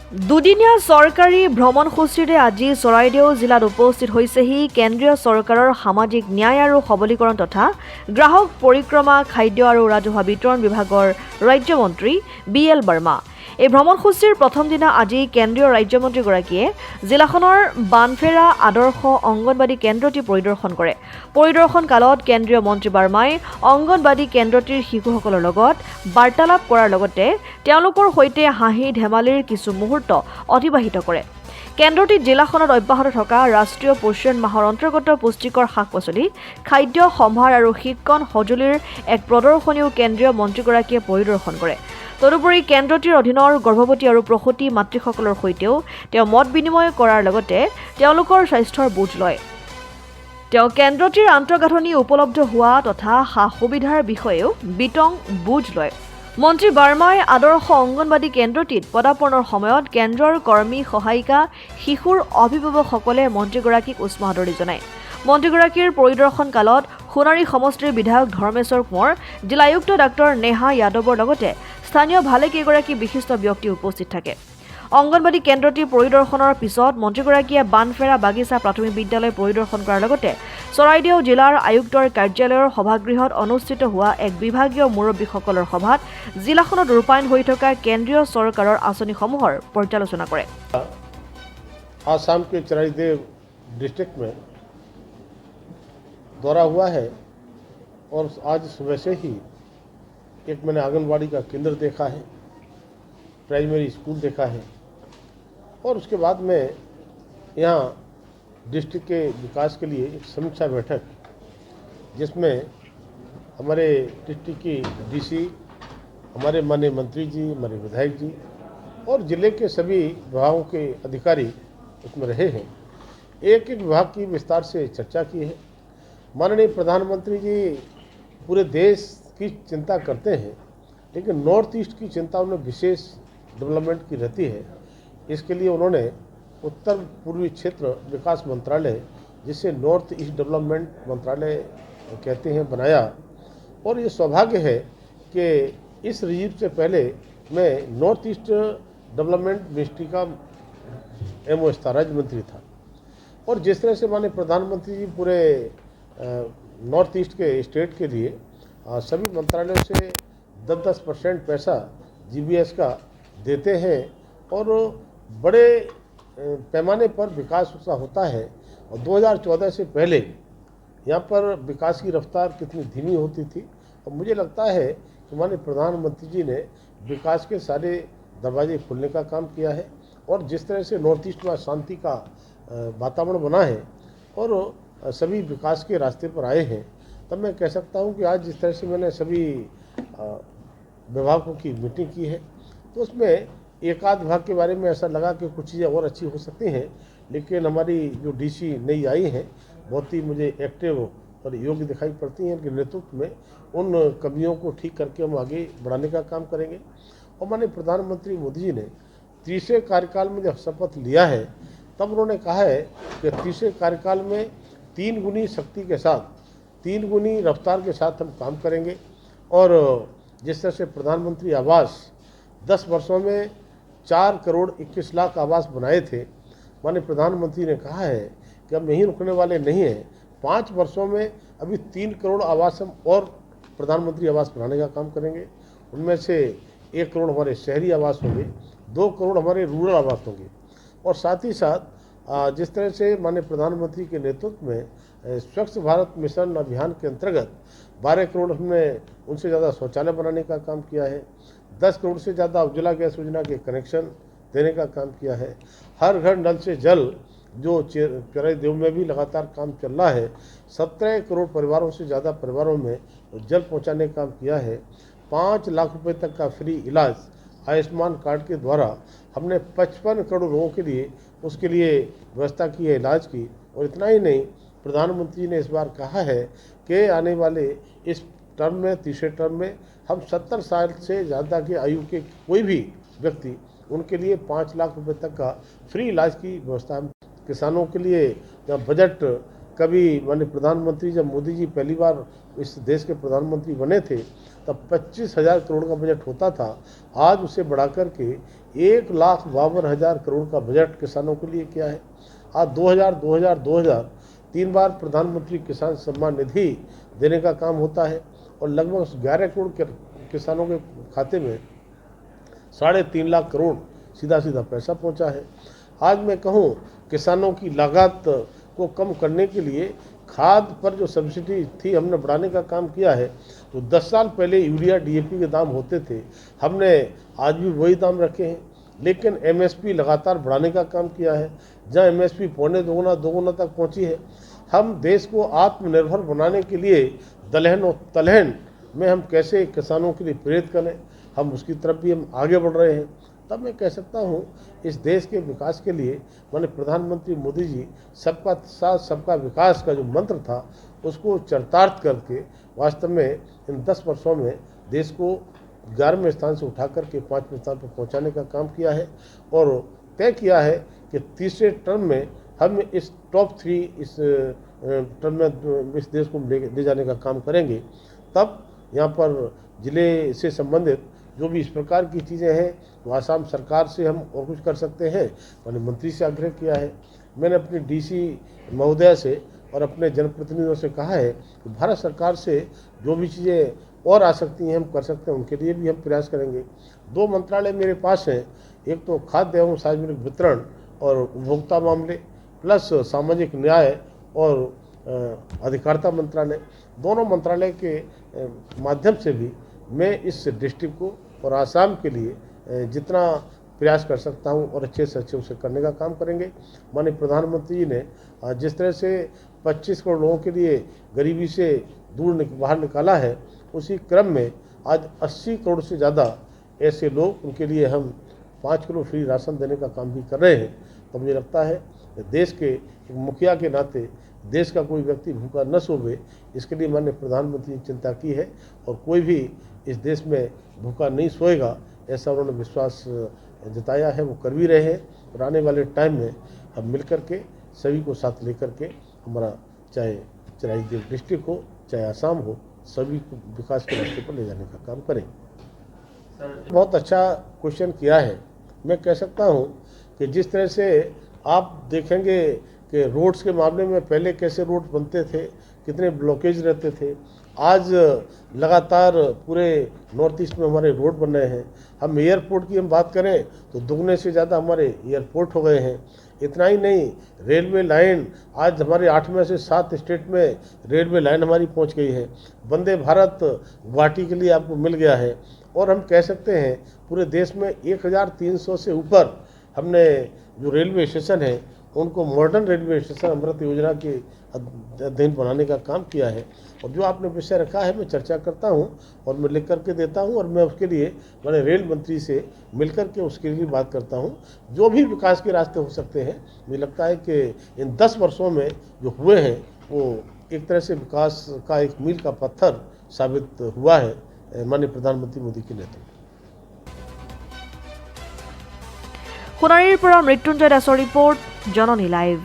দুদিনীয়া চৰকাৰী ভ্ৰমণসূচীৰে আজি চৰাইদেউ জিলাত উপস্থিত হৈছেহি কেন্দ্ৰীয় চৰকাৰৰ সামাজিক ন্যায় আৰু সবলীকৰণ তথা গ্ৰাহক পৰিক্ৰমা খাদ্য আৰু ৰাজহুৱা বিতৰণ বিভাগৰ ৰাজ্যমন্ত্ৰী BL বাৰ্মা। এই ভ্ৰমণসূচীৰ প্ৰথম দিনা আজি কেন্দ্ৰীয় ৰাজ্যমন্ত্ৰীগৰাকীয়ে জিলাখনৰ বানফেৰা আদৰ্শ অংগনবাড়ী কেন্দ্ৰটি পৰিদৰ্শন কৰে। পৰিদৰ্শন কালত কেন্দ্ৰীয় মন্ত্ৰী বাৰ্মাই অংগনবাড়ী কেন্দ্ৰটিৰ শিশুসকলৰ লগত বাৰ্তালাপ কৰাৰ লগতে তেওঁলোকৰ সৈতে হাঁহি ধেমালিৰ কিছু মুহূৰ্ত অতিবাহিত কৰে। কেন্দ্ৰটিত জিলাখনত অব্যাহত থকা ৰাষ্ট্ৰীয় পোষণ মাহৰ অন্তৰ্গত পুষ্টিকৰ শাক-পাচলি, খাদ্য সম্ভাৰ আৰু শিক্ষণ সঁজুলিৰ এক প্ৰদৰ্শনীও কেন্দ্ৰীয় মন্ত্ৰীগৰাকীয়ে পৰিদৰ্শন কৰে। তদুপৰি কেন্দ্ৰটিৰ অধীনৰ গৰ্ভৱতী আৰু প্ৰসূতি মাতৃসকলৰ সৈতেও তেওঁ মত বিনিময় কৰাৰ লগতে তেওঁলোকৰ স্বাস্থ্যৰ বুজ লয়। তেওঁ কেন্দ্ৰটিৰ আন্তঃগাঁথনি উপলব্ধ হোৱা তথা সা-সুবিধাৰ বিষয়েও বিতং বুজ লয়। মন্ত্ৰী বাৰ্মাই আদৰ্শ অংগনবাড়ী কেন্দ্ৰটিত পদাৰ্পণৰ সময়ত কেন্দ্ৰৰ কৰ্মী সহায়িকা শিশুৰ অভিভাৱকসকলে মন্ত্ৰীগৰাকীক উষ্ম আদৰণি জনায়। মন্ত্ৰীগৰাকীৰ পৰিদৰ্শন কালত সোণাৰী সমষ্টিৰ বিধায়ক ধৰ্মেশ্বৰ কোঁৱৰ, জিলা আয়ুক্ত ডাক্তৰ নেহা যাদৱৰ লগতে স্থানীয় ভালেকেইগৰাকী বিশিষ্ট ব্যক্তি উপস্থিত থাকে। অংগনবাড়ী কেন্দ্ৰটিৰ পৰিদৰ্শনৰ পিছত মন্ত্ৰীগৰাকীয়ে বানফেৰা বাগিচা প্ৰাথমিক বিদ্যালয় পৰিদৰ্শন কৰাৰ লগতে চৰাইদেউ জিলাৰ আয়ুক্তৰ কাৰ্যালয়ৰ সভাগৃহত অনুষ্ঠিত হোৱা এক বিভাগীয় মুৰব্বীসকলৰ সভাত জিলাখনত ৰূপায়ণ হৈ থকা কেন্দ্ৰীয় চৰকাৰৰ আঁচনিসমূহৰ পৰ্যালোচনা কৰে। आसाम के चराईदेव डिस्ट्रिक्ट में दौरा हुआ है और आज सुबह से ही एक मैंने आंगनबाड़ी का केंद्र देखा है, प्राइमरी स्कूल देखा है और उसके बाद में यहाँ डिस्ट्रिक्ट के विकास के लिए एक समीक्षा बैठक जिसमें हमारे डिस्ट्रिक्ट की DC, हमारे माननीय मंत्री जी, हमारे विधायक जी और ज़िले के सभी विभागों के अधिकारी उसमें रहे हैं। एक एक विभाग की विस्तार से चर्चा की है। माननीय प्रधानमंत्री जी पूरे देश की चिंता करते हैं, लेकिन नॉर्थ ईस्ट की चिंता उन्हें विशेष डेवलपमेंट की रहती है। इसके लिए उन्होंने उत्तर पूर्वी क्षेत्र विकास मंत्रालय, जिसे नॉर्थ ईस्ट डेवलपमेंट मंत्रालय कहते हैं, बनाया। और ये सौभाग्य है कि इस रिजीव से पहले मैं नॉर्थ ईस्ट डेवलपमेंट मिनिस्ट्री का MO राज्य मंत्री था और जिस तरह से माननीय प्रधानमंत्री जी पूरे नॉर्थ ईस्ट के स्टेट के लिए सभी मंत्रालयों से 10% पैसा GBS का देते हैं और बड़े पैमाने पर विकास उसका होता है। और 2014 से पहले यहाँ पर विकास की रफ्तार कितनी धीमी होती थी और मुझे लगता है कि माननीय प्रधानमंत्री जी ने विकास के सारे दरवाजे खोलने का काम किया है और जिस तरह से नॉर्थ ईस्ट में शांति का वातावरण बना है और सभी विकास के रास्ते पर आए हैं, तब मैं कह सकता हूँ कि आज जिस तरह से मैंने सभी विभागों की मीटिंग की है तो उसमें एक आध विभाग के बारे में ऐसा लगा कि कुछ चीज़ें और अच्छी हो सकती हैं, लेकिन हमारी जो DC नई आई हैं बहुत ही मुझे एक्टिव और योग्य दिखाई पड़ती हैं कि नेतृत्व में उन कमियों को ठीक करके हम आगे बढ़ाने का काम करेंगे। और माननीय प्रधानमंत्री मोदी जी ने तीसरे कार्यकाल में जब शपथ लिया है तब उन्होंने कहा है कि तीसरे कार्यकाल में 3 गुनी शक्ति के साथ, 3 गुनी रफ्तार के साथ हम काम करेंगे। और जिस तरह से प्रधानमंत्री आवास 10 वर्षों में 4 करोड़ 21 लाख आवास बनाए थे, माननीय प्रधानमंत्री ने कहा है कि हम यहीं रुकने वाले नहीं हैं, 5 वर्षों में अभी 3 करोड़ आवास हम और प्रधानमंत्री आवास बनाने का काम करेंगे। उनमें से 1 करोड़ हमारे शहरी आवास होंगे, 2 करोड़ हमारे रूरल आवास होंगे। और साथ ही साथ जिस तरह से माननीय प्रधानमंत्री के नेतृत्व में स्वच्छ भारत मिशन अभियान के अंतर्गत 12 करोड़ हमने उनसे ज़्यादा शौचालय बनाने का काम किया है, 10 करोड़ से ज़्यादा उज्ज्वला गैस योजना के कनेक्शन देने का काम किया है, हर घर नल से जल जो चराईदेव में भी लगातार काम चल रहा है, 17 करोड़ परिवारों से ज़्यादा परिवारों में जल पहुंचाने का काम किया है, 5 लाख रुपए तक का फ्री इलाज आयुष्मान कार्ड के द्वारा हमने 55 करोड़ लोगों के लिए उसके लिए व्यवस्था की है इलाज की। और इतना ही नहीं, प्रधानमंत्री ने इस बार कहा है कि आने वाले इस टर्म में, तीसरे टर्म में हम 70 साल से ज़्यादा की आयु के कोई भी व्यक्ति उनके लिए 5 लाख रुपए तक का फ्री इलाज की व्यवस्था हम किसानों के लिए। जब बजट कभी माननीय प्रधानमंत्री, जब मोदी जी पहली बार इस देश के प्रधानमंत्री बने थे तब 25,000 करोड़ का बजट होता था। आज उसे बढ़ाकर के 1,52,000 करोड़ का बजट किसानों के लिए किया है। आज 2000 3 बार प्रधानमंत्री किसान सम्मान निधि देने का काम होता है और लगभग 11 करोड़ किसानों के खाते में 3.5 लाख करोड़ सीधा पैसा पहुंचा है। आज मैं कहूं किसानों की लागत को कम करने के लिए खाद पर जो सब्सिडी थी हमने बढ़ाने का काम किया है। तो 10 साल पहले यूरिया डीएपी के दाम होते थे, हमने आज भी वही दाम रखे हैं, लेकिन एमएसपी लगातार बढ़ाने का काम किया है। जहां एमएसपी पौने दोगुना तक पहुंची है। हम देश को आत्मनिर्भर बनाने के लिए दलहन और तलहन में हम कैसे किसानों के लिए प्रेरित करें, हम उसकी तरफ भी हम आगे बढ़ रहे हैं। तब मैं कह सकता हूँ इस देश के विकास के लिए माननीय प्रधानमंत्री मोदी जी सबका साथ सबका विकास का जो मंत्र था उसको चरितार्थ करके वास्तव में इन 10 वर्षों में देश को 11वें स्थान से उठा करके 5वें स्थान पर पहुंचाने का काम किया है और तय किया है कि तीसरे टर्म में हम इस टॉप 3 इस टर्म में इस देश को ले जाने का काम करेंगे। तब यहाँ पर जिले से संबंधित जो भी इस प्रकार की चीज़ें हैं तो आसाम सरकार से हम और कुछ कर सकते हैं। मैंने मंत्री से आग्रह किया है, मैंने अपने डीसी महोदय से और अपने जनप्रतिनिधियों से कहा है कि भारत सरकार से जो भी चीज़ें और आ सकती हैं हम कर सकते हैं, उनके लिए भी हम प्रयास करेंगे। 2 मंत्रालय मेरे पास हैं, एक तो खाद्य एवं सार्वजनिक वितरण और उपभोक्ता मामले प्लस सामाजिक न्याय और अधिकारिता मंत्रालय। दोनों मंत्रालय के माध्यम से भी मैं इस डिस्ट्रिक्ट को और आसाम के लिए जितना प्रयास कर सकता हूं और अच्छे से अच्छे उसे करने का काम करेंगे। माननीय प्रधानमंत्री जी ने जिस तरह से 25 करोड़ लोगों के लिए गरीबी से दूर बाहर निकाला है, उसी क्रम में आज 80 करोड़ से ज़्यादा ऐसे लोग उनके लिए हम 5 किलो फ्री राशन देने का काम भी कर रहे हैं। तो मुझे लगता है देश के एक मुखिया के नाते देश का कोई व्यक्ति भूखा न सोवे, इसके लिए माननीय प्रधानमंत्री ने चिंता की है और कोई भी इस देश में भूखा नहीं सोएगा ऐसा उन्होंने विश्वास जताया है, वो कर भी रहे हैं। और आने वाले टाइम में हम मिलकर के सभी को साथ लेकर के हमारा चाहे चिराई डिस्ट्रिक्ट हो चाहे आसाम हो, सभी को विकास के रास्ते पर ले जाने का काम करेंगे। बहुत अच्छा क्वेश्चन किया है। मैं कह सकता हूँ कि जिस तरह से आप देखेंगे कि रोड्स के मामले में पहले कैसे रोड बनते थे, कितने ब्लॉकेज रहते थे, आज लगातार पूरे नॉर्थ ईस्ट में हमारे रोड बन रहे हैं। हम एयरपोर्ट की हम बात करें तो दुगने से ज़्यादा हमारे एयरपोर्ट हो गए हैं। इतना ही नहीं, रेलवे लाइन आज हमारे 8 में से 7 स्टेट में रेलवे लाइन हमारी पहुंच गई है। वंदे भारत गुवाहाटी के लिए आपको मिल गया है और हम कह सकते हैं पूरे देश में 1300 से ऊपर हमने जो रेलवे स्टेशन है उनको मॉडर्न रेलवे स्टेशन अमृत योजना के अधीन बनाने का काम किया है। और जो आपने विषय रखा है मैं चर्चा करता हूं और मैं लिख करके देता हूं और मैं उसके लिए मैंने रेल मंत्री से मिलकर के उसके लिए बात करता हूं। जो भी विकास के रास्ते हो सकते हैं, मुझे लगता है कि इन 10 वर्षों में जो हुए हैं वो एक तरह से विकास का एक मील का पत्थर साबित हुआ है माननीय प्रधानमंत्री मोदी के नेतृत्व। সোণাৰীৰ পৰা মৃত্যুঞ্জয় দাসৰ ৰিপৰ্ট, জননী লাইভ।